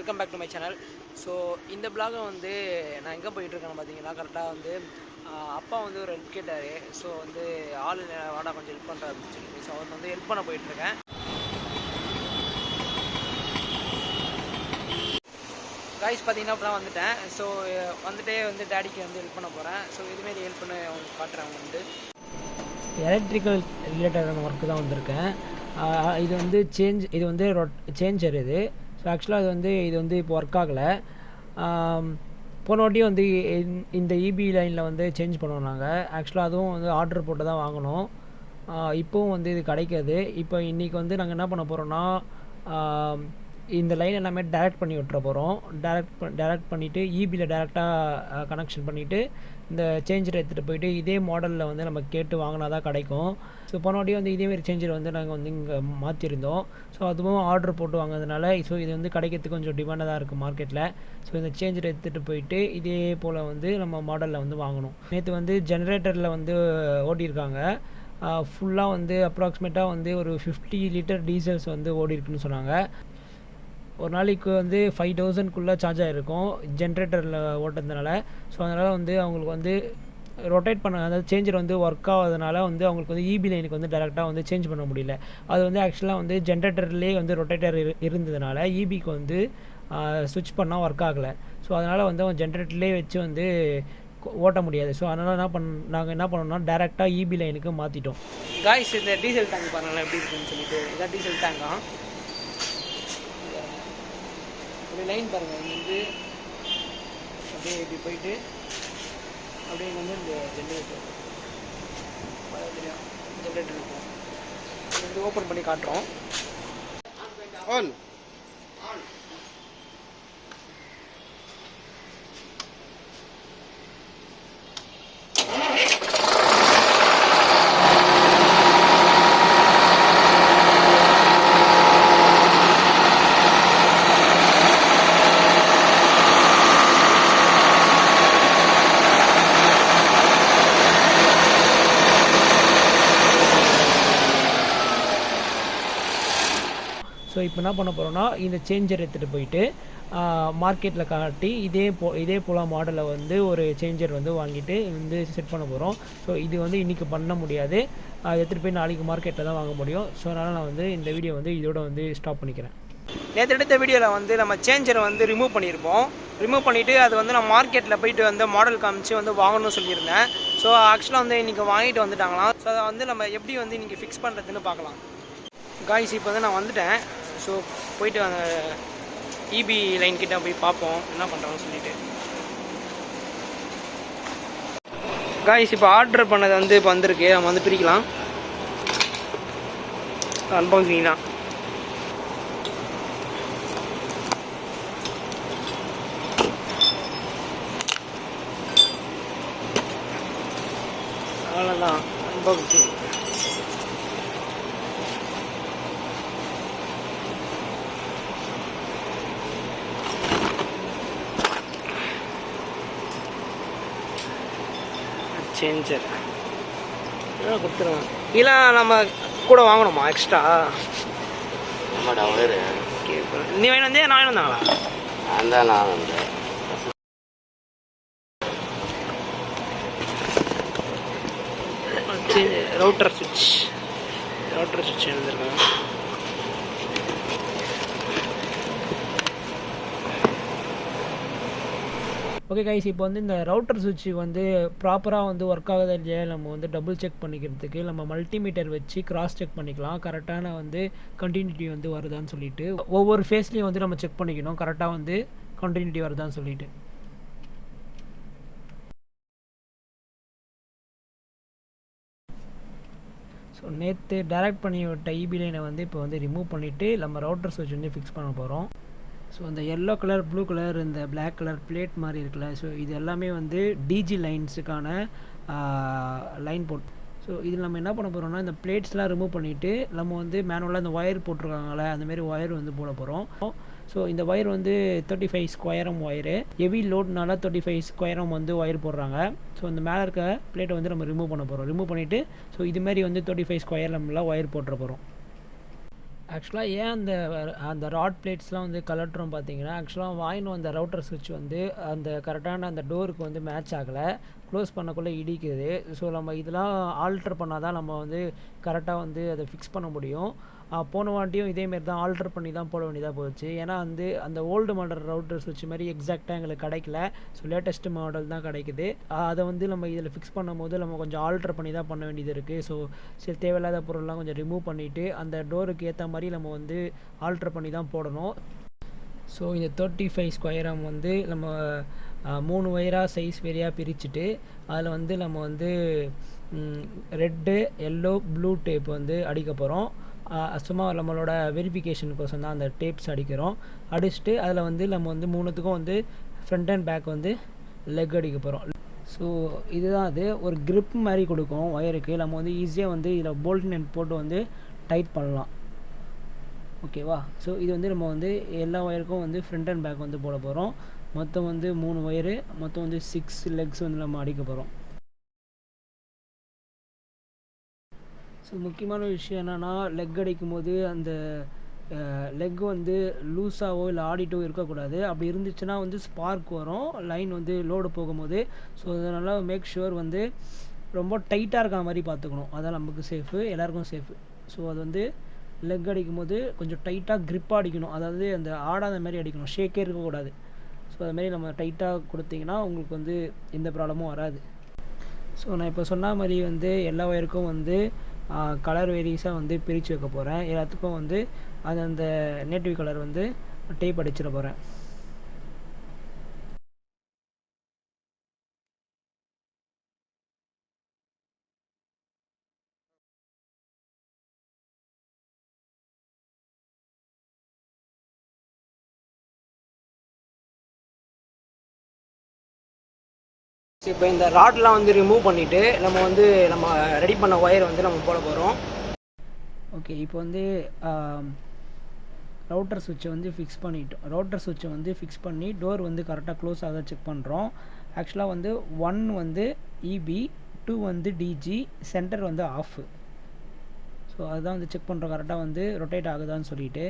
Welcome back to my channel. So இந்த பிளாகை வந்து நான் எங்கே போயிட்டுருக்கேன்னு பார்த்தீங்கன்னா, கரெக்டாக வந்து அப்பா வந்து ஒரு ஹெல்ப் கேட்டார். ஸோ வந்து ஆள் வாடா கொஞ்சம் ஹெல்ப் பண்ணுறாரு அப்படின்னு சொல்லி, ஸோ அவர் வந்து ஹெல்ப் பண்ண போயிட்டுருக்கேன். காய்ஸ் பார்த்தீங்கன்னா அப்பலாம் வந்துட்டேன். ஸோ வந்துட்டே வந்து டேடிக்கு வந்து ஹெல்ப் பண்ண போகிறேன். ஸோ இதுமாரி ஹெல்ப் பண்ண அவங்க காட்டுறாங்க. வந்து எலக்ட்ரிக்கல் ரிலேட்டடான ஒர்க்கு தான் வந்திருக்கேன். இது வந்து இது வந்து சேஞ்சர் இது. ஸோ ஆக்சுவலாக இது வந்து இப்போ ஒர்க் ஆகலை. போன வாட்டி வந்து இந்த இபி லைனில் வந்து சேஞ்ச் பண்ணுவோம் நாங்கள். ஆக்சுவலாக அதுவும் வந்து ஆர்டர் போட்டு தான் வாங்கினோம். இப்போவும் வந்து இது கிடைக்காது. இப்போ இன்றைக்கி வந்து நாங்கள் என்ன பண்ண போகிறோன்னா, இந்த லைன் எல்லாமே டேரெக்ட் பண்ணி விட்டுற போகிறோம். டேரெக்ட் பண்ணிவிட்டு இபியில் டேரெக்டாக கனெக்ஷன் பண்ணிவிட்டு இந்த சேஞ்சரை எடுத்துகிட்டு போயிட்டு இதே மாடலில் வந்து நம்ம கேட்டு வாங்கினா தான் கிடைக்கும். ஸோ போன வாட்டி வந்து இதேமாரி சேஞ்சர் வந்து நாங்கள் வந்து இங்கே மாற்றிருந்தோம். ஸோ அதுவும் ஆர்டர் போட்டு வாங்கினதுனால ஸோ இது வந்து கிடைக்கிறதுக்கு கொஞ்சம் டிமாண்டாக தான் இருக்குது மார்க்கெட்டில். ஸோ இந்த சேஞ்சரை எடுத்துகிட்டு போயிட்டு இதே போல் வந்து நம்ம மாடலில் வந்து வாங்கணும். நேற்று வந்து ஜென்ரேட்டரில் வந்து ஓடிருக்காங்க. ஃபுல்லாக வந்து அப்ராக்சிமேட்டாக வந்து ஒரு 50 லிட்டர் டீசல்ஸ் வந்து ஓடி இருக்குன்னு சொன்னாங்க. ஒரு நாளைக்கு வந்து 5000 சார்ஜ் ஆகிருக்கும் ஜென்ரேட்டரில் ஓட்டுறதுனால. ஸோ அதனால் வந்து அவங்களுக்கு வந்து ரொட்டேட் பண்ண, அதாவது சேஞ்சர் வந்து ஒர்க் ஆகாதனால வந்து அவங்களுக்கு வந்து இபி லைனுக்கு வந்து டேரெக்டாக வந்து சேஞ்ச் பண்ண முடியல. அது வந்து ஆக்சுவலாக வந்து ஜென்ரேட்டர்லேயே வந்து ரொட்டேட்டர் இருந்ததுனால இபிக்கு வந்து ஸ்விட்ச் பண்ணால் ஒர்க் ஆகலை. ஸோ அதனால் வந்து அவங்க ஜென்ரேட்டர்லேயே வச்சு வந்து ஓட்ட முடியாது. ஸோ அதனால் நாங்கள் என்ன பண்ணோம்னா டேரெக்டாக இபி லைனுக்கு மாற்றிட்டோம். காய்ஸ் இந்த டீசல் டேங்க் பாருங்கள் எப்படி இருக்குன்னு சொல்லிட்டு, இதான் டீசல் டேங்கா. லைன் பாருங்கள், இங்கேருந்து அப்படியே இப்படி போயிட்டு அப்படியே வந்து இந்த ஜென்ரேட்டர் இருக்கும். இது ஓப்பன் பண்ணி காட்டுறோம். ஆன் ஸோ இப்போ என்ன பண்ண போகிறோன்னா, இந்த சேஞ்சர் எடுத்துகிட்டு போயிட்டு மார்க்கெட்டில் காட்டி இதே போல் மாடலை வந்து ஒரு சேஞ்சர் வந்து வாங்கிட்டு வந்து செட் பண்ண போகிறோம். ஸோ இது வந்து இன்றைக்கி பண்ண முடியாது, எடுத்துகிட்டு போய் நாளைக்கு மார்க்கெட்டில் தான் வாங்க முடியும். ஸோ அதனால் நான் வந்து இந்த வீடியோ வந்து இதோட வந்து ஸ்டாப் பண்ணிக்கிறேன். நேற்று எடுத்த வீடியோவில் வந்து நம்ம சேஞ்சரை வந்து ரிமூவ் பண்ணியிருப்போம். ரிமூவ் பண்ணிவிட்டு அது வந்து நான் மார்க்கெட்டில் போயிட்டு வந்து மாடல் காமிச்சு வந்து வாங்கணும்னு சொல்லியிருந்தேன். ஸோ ஆக்சுவலாக வந்து இன்றைக்கி வாங்கிட்டு வந்துட்டாங்களாம். ஸோ அதை வந்து நம்ம எப்படி வந்து இன்றைக்கி ஃபிக்ஸ் பண்ணுறதுன்னு பார்க்கலாம். காய்ஸ் இப்போ வந்து நான் வந்துட்டேன். ஸோ போயிட்டு அந்த இபி லைன் கிட்ட போய் பார்ப்போம் என்ன பண்ணுறாங்கன்னு சொல்லிட்டு. காய்ஸ் இப்போ ஆர்டர் பண்ணது வந்து இப்போ வந்திருக்கு. நம்ம வந்து பிரிக்கலாம். அன்பாக்சிங் தான். அவ்வளோதான் அன்பாக்சிங். சேஞ்சர் கொடுத்துருங்க. இதெல்லாம் நம்ம கூட வாங்கணுமா எக்ஸ்ட்ரா? நீ வேணும் வந்தே நான் வேணும் வந்தாங்களா? ரவுட்டர் சுவிட்ச் எழுந்திருக்கேன். ஓகே கைஸ், இப்போ வந்து இந்த ரவுட்டர் சுவிட்ச் வந்து ப்ராப்பராக வந்து ஒர்க் ஆகுதா இல்லையா நம்ம வந்து டபுள் செக் பண்ணிக்கிறதுக்கு நம்ம மல்டிமீட்டர் வச்சு கிராஸ் செக் பண்ணிக்கலாம். கரெக்டான வந்து கண்டினியூட்டி வந்து வருதான்னு சொல்லிட்டு ஒவ்வொரு ஃபேஸ்லேயும் வந்து நம்ம செக் பண்ணிக்கணும் கரெக்டாக வந்து கண்டினியூட்டி வருதான்னு சொல்லிட்டு. ஸோ நேற்று டைரக்ட் பண்ணி விட்ட இபி லைனை வந்து இப்போ வந்து ரிமூவ் பண்ணிவிட்டு நம்ம ரவுட்டர் சுவிட்ச் வந்து ஃபிக்ஸ் பண்ண போகிறோம். ஸோ இந்த எல்லோ கலர், ப்ளூ கலர், இந்த பிளாக் கலர் பிளேட் மாதிரி இருக்குல்ல, ஸோ இது எல்லாமே வந்து டிஜி லைன்ஸுக்கான லைன் போட். ஸோ இதில் நம்ம என்ன பண்ண போகிறோம்னா, இந்த பிளேட்ஸ்லாம் ரிமூவ் பண்ணிவிட்டு நம்ம வந்து மேனுவலாக இந்த ஒயர் போட்டிருக்காங்களே அந்தமாரி ஒயர் வந்து போட போகிறோம். ஸோ இந்த ஒயர் வந்து 35 ஸ்கொயரம் ஒயரு. ஹெவி லோட்னால 35 ஸ்கொயரம் வந்து ஒயர் போடுறாங்க. ஸோ இந்த மேலே இருக்க பிளேட்டை வந்து நம்ம ரிமூவ் பண்ண போகிறோம். ரிமூவ் பண்ணிவிட்டு ஸோ இதுமாரி வந்து 35 ஸ்கொயர் நம்மளாம் ஒயர் போட்டுற போகிறோம். ஆக்சுவலாக ஏன் அந்த அந்த ராட் பிளேட்ஸ்லாம் வந்து கலட்டுறோம் பார்த்தீங்கன்னா, ஆக்சுவலாக வாங்கின்னு வந்த ரவுட்டர் சுவிட்ச் வந்து அந்த கரெக்டான அந்த டோருக்கு வந்து மேட்ச் ஆகலை, க்ளோஸ் பண்ணக்குள்ளே இடிக்குது. ஸோ நம்ம இதெல்லாம் ஆல்ட்ரு பண்ணால் தான் நம்ம வந்து கரெக்டாக வந்து அதை ஃபிக்ஸ் பண்ண முடியும். போன வாட்டியும் இதேமாரி தான் ஆல்ட்ரு பண்ணி தான் போட வேண்டியதாக போச்சு. ஏன்னா வந்து அந்த ஓல்டு மாடல் ரவுட்டர் சுவிட்ச் மாதிரி எக்ஸாக்டாக எங்களுக்கு கிடைக்கல. ஸோ லேட்டஸ்ட் மாடல் தான் கிடைக்குது. அதை வந்து நம்ம இதில் ஃபிக்ஸ் பண்ணும்போது நம்ம கொஞ்சம் ஆல்ட்ரு பண்ணி தான் பண்ண வேண்டியது இருக்குது. ஸோ சரி, தேவையில்லாத பொருள்லாம் கொஞ்சம் ரிமூவ் பண்ணிவிட்டு அந்த டோருக்கு ஏற்ற மாதிரி நம்ம வந்து ஆல்ட்ரு பண்ணி தான் போடணும். ஸோ இந்த 35 ஸ்கொயரம் வந்து நம்ம 3 ஒயராக சைஸ் வேரியாக பிரிச்சுட்டு அதில் வந்து நம்ம வந்து ரெட்டு, எல்லோ, ப்ளூ டேப் வந்து அடிக்க போகிறோம். சும்மா நம்மளோட வெரிஃபிகேஷனுக்கோசம் தான் அந்த டேப்ஸ் அடிக்கிறோம். அடிச்சுட்டு அதில் வந்து நம்ம வந்து 3த்துக்கும் வந்து ஃப்ரண்ட் அண்ட் பேக் வந்து லெக் அடிக்க போகிறோம். ஸோ இதுதான் அது ஒரு grip மாதிரி கொடுக்கும் ஒயருக்கு. நம்ம வந்து ஈஸியாக வந்து இதில் போல்ட் நட் போட்டு வந்து டைட் பண்ணலாம். ஓகேவா? ஸோ இது வந்து நம்ம வந்து எல்லா ஒயருக்கும் வந்து ஃப்ரண்ட் அண்ட் பேக் வந்து போட போகிறோம். மொத்தம் வந்து 3 ஒயரு, மொத்தம் வந்து 6 லெக்ஸ் வந்து நம்ம அடிக்க போகிறோம். ஸோ முக்கியமான விஷயம் என்னென்னா, லெக் அடிக்கும் போது அந்த லெக் வந்து லூஸாகவோ இல்லை ஆடிட்டோ இருக்கக்கூடாது. அப்படி இருந்துச்சுன்னா வந்து ஸ்பார்க் வரும் லைன் வந்து லோடு போகும்போது. ஸோ அதனால் மேக் ஷுர் வந்து ரொம்ப டைட்டாக இருக்க மாதிரி பார்த்துக்கணும். அதான் நமக்கு சேஃபு, எல்லாேருக்கும் சேஃபு. ஸோ அது வந்து லெக் அடிக்கும் போது கொஞ்சம் டைட்டாக க்ரிப்பாக அடிக்கணும். அதாவது அந்த ஆடாத மாதிரி அடிக்கணும், ஷேக்கே இருக்கக்கூடாது. ஸோ அதுமாரி நம்ம டைட்டாக கொடுத்தீங்கன்னா உங்களுக்கு வந்து எந்த ப்ராப்ளமும் வராது. ஸோ நான் இப்போ சொன்ன மாதிரி வந்து எல்லா ஒயருக்கும் வந்து கலர் வேரியஸாக வந்து பிரித்து வைக்க போகிறேன். எல்லாத்துக்கும் வந்து அது அந்த நேட்டிவ் கலர் வந்து டேப் அடிச்சிட போகிறேன். இப்போ இந்த ராட்லாம் வந்து ரிமூவ் பண்ணிவிட்டு நம்ம ரெடி பண்ண ஒயர் வந்து நம்ம போட போகிறோம். ஓகே, இப்போ வந்து ரவுட்டர் சுவிட்சை வந்து ஃபிக்ஸ் பண்ணிட்டோம். ரவுட்டர் சுவிட்சை வந்து ஃபிக்ஸ் பண்ணி டோர் வந்து கரெக்டாக க்ளோஸ் ஆக செக் பண்ணுறோம். ஆக்சுவலாக வந்து 1 வந்து இபி, 2 வந்து டிஜி, சென்டர் வந்து ஆஃபு. ஸோ அதுதான் வந்து செக் பண்ணுறோம் கரெக்டாக வந்து ரொட்டேட் ஆகுதான்னு சொல்லிட்டு.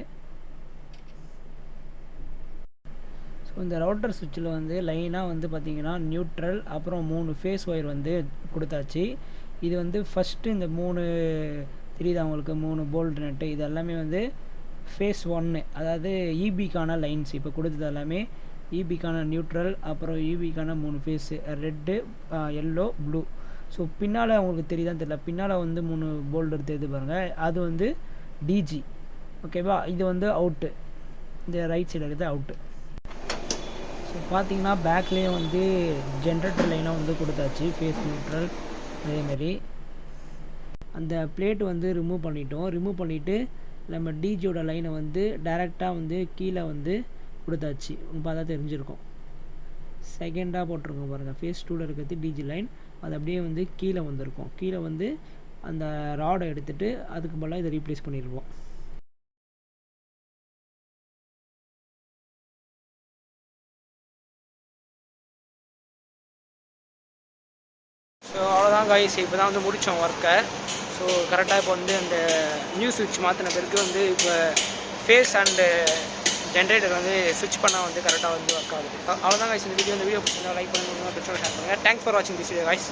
ஸோ இந்த ரவுட்டர் சுவிட்சில் வந்து லைனாக வந்து பார்த்திங்கன்னா நியூட்ரல், அப்புறம் 3 ஃபேஸ் ஒயர் வந்து கொடுத்தாச்சு. இது வந்து ஃபஸ்ட்டு இந்த 3 தெரியுது அவங்களுக்கு 3 போல்ட் நட்டு, இது எல்லாமே வந்து ஃபேஸ் 1, அதாவது இபிக்கான லைன்ஸ். இப்போ கொடுத்தது எல்லாமே இபிக்கான நியூட்ரல், அப்புறம் இபிக்கான 3 phase red, yellow, blue. So பின்னால் அவங்களுக்கு தெரியுதான்னு தெரியல, பின்னால் வந்து 3 போல்டு தெரியுது பாருங்கள், அது வந்து டிஜி. ஓகேவா? இது வந்து அவுட்டு, இந்த ரைட் சைடில் இருக்குது அவுட்டு. ஸோ பார்த்தீங்கன்னா பேக்லேயே வந்து ஜென்ரேட்டர் லைனாக வந்து கொடுத்தாச்சு, ஃபேஸ் நியூட்ரல். அதேமாரி அந்த பிளேட் வந்து ரிமூவ் பண்ணிட்டோம். ரிமூவ் பண்ணிவிட்டு நம்ம டிஜியோட லைனை வந்து டைரெக்டாக வந்து கீழே வந்து கொடுத்தாச்சு. பார்த்தா தெரிஞ்சிருக்கும், செகண்டாக போட்டிருக்கோம் பாருங்கள், ஃபேஸ் 2ல் இருக்கிறது டிஜி லைன். அது அப்படியே வந்து கீழே வந்திருக்கும். கீழே வந்து அந்த ராடை எடுத்துகிட்டு அதுக்கு பதிலாக இதை ரீப்ளேஸ் பண்ணிடுவோம். ஸோ அவ்வளோதான் காய்ஸ், இப்போ தான் வந்து முடித்தோம் ஒர்க்கை. ஸோ கரெக்டாக இப்போ வந்து அந்த நியூ சுவிட்ச் மாற்றின பிறகு வந்து இப்போ ஃபேஸ் அண்டு ஜென்ரேட்டர் வந்து ஸ்விட்ச் பண்ணால் வந்து கரெக்டாக வந்து ஒர்க் ஆகுது. அவ்வளோதான் காய்ஸ், இந்த வீடியோ பிடிச்சிருந்தா லைக் பண்ணுங்கள், ஷேர் பண்ணுங்கள். தேங்க்ஸ் ஃபார் வாட்சிங் திஸ் வீடியோ காய்ஸ்.